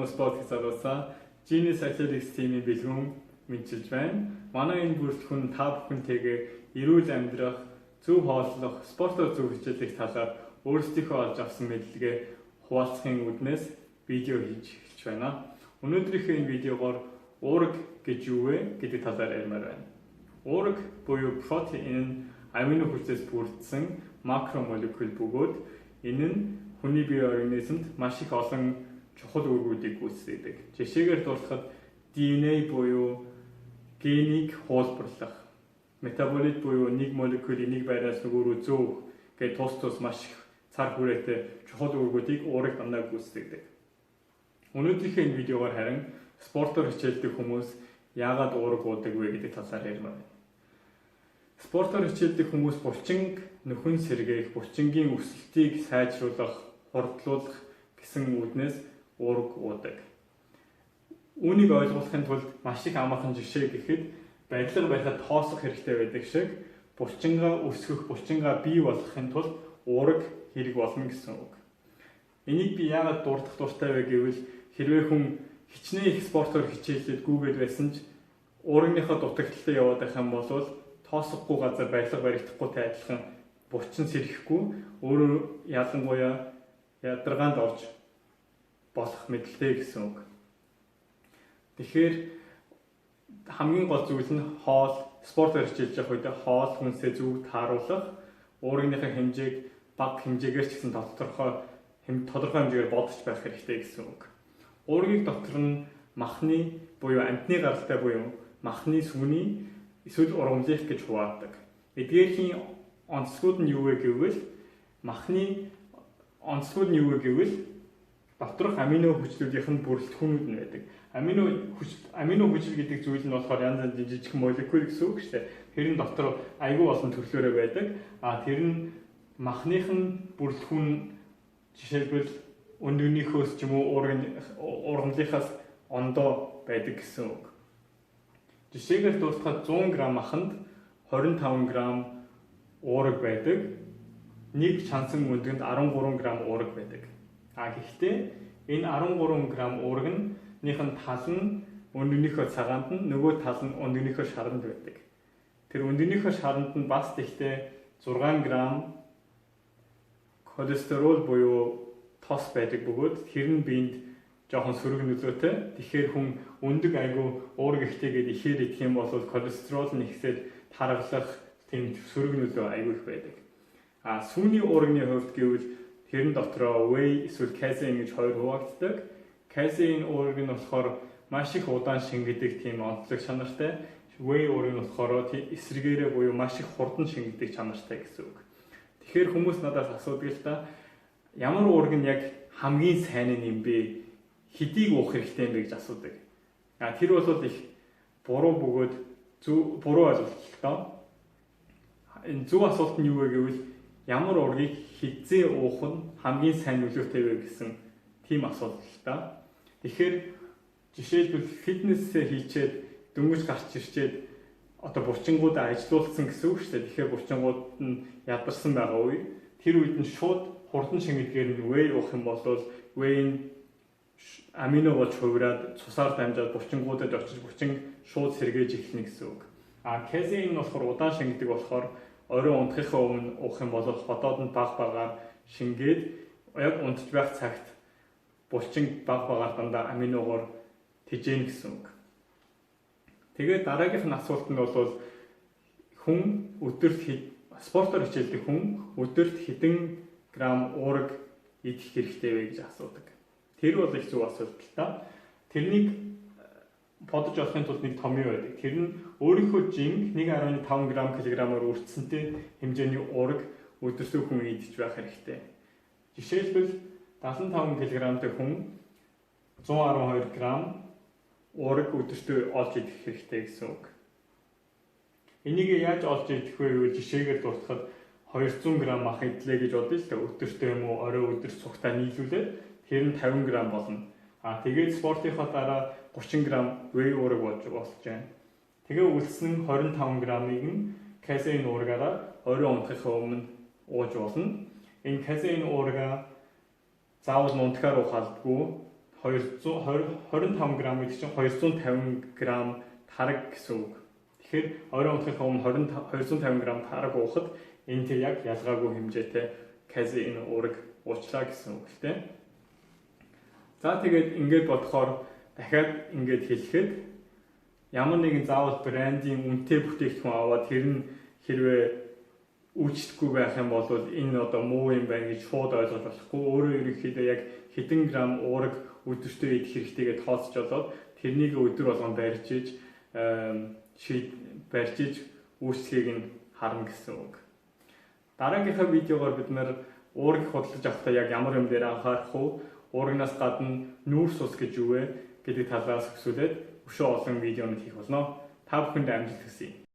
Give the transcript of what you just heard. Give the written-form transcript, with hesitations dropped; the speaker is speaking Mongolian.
хүмүүс podcast залуусаа Genius Athletics team-ийн бэлгүүн мэдчилж байна. Манай энэ бүрэлдэхүүн та бүхэнтэйгээ эрүүл амьдрах, зөв хооллох, спортоор зөв хичээллэх талаар өөрсдийнхөө олж авсан мэдлэгээ хуваалцахын үүднээс видео хийж эхэлж байна. Өнөөдрийнхөө энэ видеогоор уурга гэж юу вэ гэдэг талаар ярмаар байна. Уурга буюу протеин, амино хүчээс бүрдсэн макромолекул бөгөөд энэ нь хүний бие организмд маш их олон чухал үүргүүдийг гүйцэтгэдэг. Жишээгээр дурсахад DNA буюу генийг хуулбарлах, метаболит буюу нэг молекулыг нэг байраас нөгөө рүү зөөх гэж тус маш их цар хүрээтэй чухал үүргүүдийг уурга дандаа гүйцэтгэдэг. Өнөөдрийнхөө энэ видеогоор харин спортоор хичээлдэг хүмүүс яагаад уурга уудаг вэ гэдэг талаар ярмаар байна. Спортоор хичээлдэг хүмүүс булчин нөхөн сэргээх, булчингийн өсөлтийг сайжруулах, хурдлуулах гэсэн үүднээс уурга уудаг. Үүнийг ойлгохын тулд маш их амархан жишээ гэхэд барилга байхад тоосох хэрэгтэй байдаг шиг булчингаа өсгөх, булчингаа бий болгохын тулд уурга хэрэг болно гэсэн үг. Энийг би яагаад дурдах дуртай вэ гэвэл хэрвээ хүн хичнээн их спортоор хичээлээд гүүгээд байсан ч уургийнхаа дутагдлаа яваад байх юм бол тоосохгүй газар барилга баригдахгүйтэй адилхан булчин сэрхэхгүй өөрөө ялангуяа ядаргаанд орж болох мэдлээ гэсэн үг. Тэгэхээр хамгийн гол зүйл нь хоол, спортоор хичээлж явах үед хоол хүнсээ зөв тааруулах, уургийнхаа хэмжээг бага хэмжээгээр ч гэсэн тодорхой хэмжээгээр бодож байх хэрэгтэй гэсэн үг. Уургийг дотор нь махны буюу амьтны гаралтай буюу махны сүний эсвэл ургамлынх гэж хуваадаг. Эдгээрхийн онцлогуд нь юу вэ гэвэл махны онцлогуд нь юу вэ гэвэл доторх амино хүчлүүдийнх нь бүрэлдэхүүнүүд нь байдаг. Амино хүчил гэдэг зүйл нь болохоор янз янзын жижиг молекул гэсэн үг шүү дээ. Тэр нь дотор аюул болсон төрлөөрөө байдаг. Тэр нь махных нь бүрэлдэхүүн жишээлбэл өндөгнийхөөс ч юм уу ургамлынхаас ондоо байдаг гэсэн үг. Жишээгээр дуртахад 100 г маханд 25 г уурга байдаг. Нэг чансан өндгөнд 13 г уурга байдаг. Гэхдээ энэ 13 г уургных нь тал нь өндөгнийхөө цагаанд нь, нөгөө тал нь өндөгнийхөө шаранд байдаг. Тэр өндөгнийхөө шаранд нь бас тэгтээ 6 г холестерол буюу тос байдаг бөгөөд тэр нь биед жоохон сөрөг нөлөөтэй. Тэгэхээр хүн өндөг айгүй уурга ихтэйгээд ихээр идэх юм бол холестерол нь ихсээд тархалах тийм сөрөг нөлөө айгүй их байдаг. Сүүний уурганы хувьд гэвэл тэрэн дотроо whey эсвэл casein гэж хоёр хуваагддаг. Casein уург нь болохоор маш их удаан шингэдэг тийм онцлог чанартай. Whey уург нь болохоор эсрэгээрээ буюу маш их хурдан шингэдэг чанартай гэсэн үг. Тэгэхээр хүмүүс надаас асуудаг л та ямар уург нь яг хамгийн сайн юм бэ? Хэдийг уух хэрэгтэй юм бэ гэж асуудаг. Тэр бол их буруу бөгөөд буруу ойлголт л тоо. Энэ зөв асуулт нь юу вэ гэвэл ямар уургийг хэзээ уух нь хамгийн сайн нөлөөтэй вэ гэсэн тийм асуулт л та. Тэгэхээр жишээлбэл фитнесээ хийчээд дөнгөж гарч ирчээд одоо булчингуудаа ажилуулсан гэсэн үг шүү дээ. Тэгэхээр булчингууд нь ядарсан байгаа үе. Тэр үед нь шууд хурдан шингэдгээр нь whey уух юм бол whey амино болж хувираад цусаар дамжаад булчингуудад очиж булчин шууд сэргээж эхэлнэ гэсэн үг. Casein нь болохоор удаан шингэдэг болохоор оройн унтахынхаа өмнө уух юм бол хотоод нь багаар шингээд яг унтж байх цагт булчин багаар дандаа аминогоор тэжээн гэсэн үг. Тэгээд дараагийнх нь асуулт нь бол хүн өдөрт спортоор хичээлдэг хүн өдөрт хэдэн грамм уурга идэх хэрэгтэй вэ гэж асуудаг. Тэр бол их зөв асуулт л та. Тэрнийг бодож олохын тулд нэг том юм байдаг. Тэр нь өөрийнхөө жинг 1.5 кг-аар өртсөнтэй хэмжээний уурга өдөртөө хүн идэж байх хэрэгтэй. Жишээлбэл 75 кг-тэй хүн 112 г уурга өдөртөө олж идэх хэрэгтэй гэсэн үг. Энийг яаж олж идэх вэ гэвэл жишээгээр дуртахад 200 г мах идлээ гэж бодъё л да. Өдөртөө юм уу орой өдөр цугтаа нийлүүлээд тэр нь 50 г болно. Тэгээд спортынхаа дараа 30 г whey уурга болж байна. Тэгээ үлдсэн 25 г-ыг нь casein уургаараа оройн унтахынхаа өмнө ууж болно. Энэ casein уурга заавал унтахаар ухаалдаггүй 25 г гэдэг чинь 250 г тараг гэсэн үг. Тэгэхээр оройн унтахын өмнө 250 г тараг уухад энэ тэр яг ялгаагүй хэмжээтэй казеин уурэг уучлаа гэсэн үг л дээ. За тэгээд ингээд бодохоор дахиад ингээд хэлэхэд ямар нэгэн заавал брендийн үнэтэй бүтээгдэхүүн аваад тэр нь хэрвээ үйлчлэхгүй байх юм бол энэ одоо муу юм байна гэж шууд ойлгох болохгүй. Өөрөө ерөнхийдөө яг хэдэн грамм уурэг өдөртөө идэх хэрэгтэйгээ тооцож олоод тэрнийг өдөр болгон барьж иж үйлчлэгийг нь харна гэсэн үг. Дараагийнхаа видеогоор бид нэр уурэг худалдаж авахдаа яг ямар юм дээр анхаарах уу? Уурагнаас гадна нүүрс ус гэж юу вэ гэдэг талаас өсвөлээд өшөө олон видеонууд хийх болно. Та бүхэнд амжилт хүсье.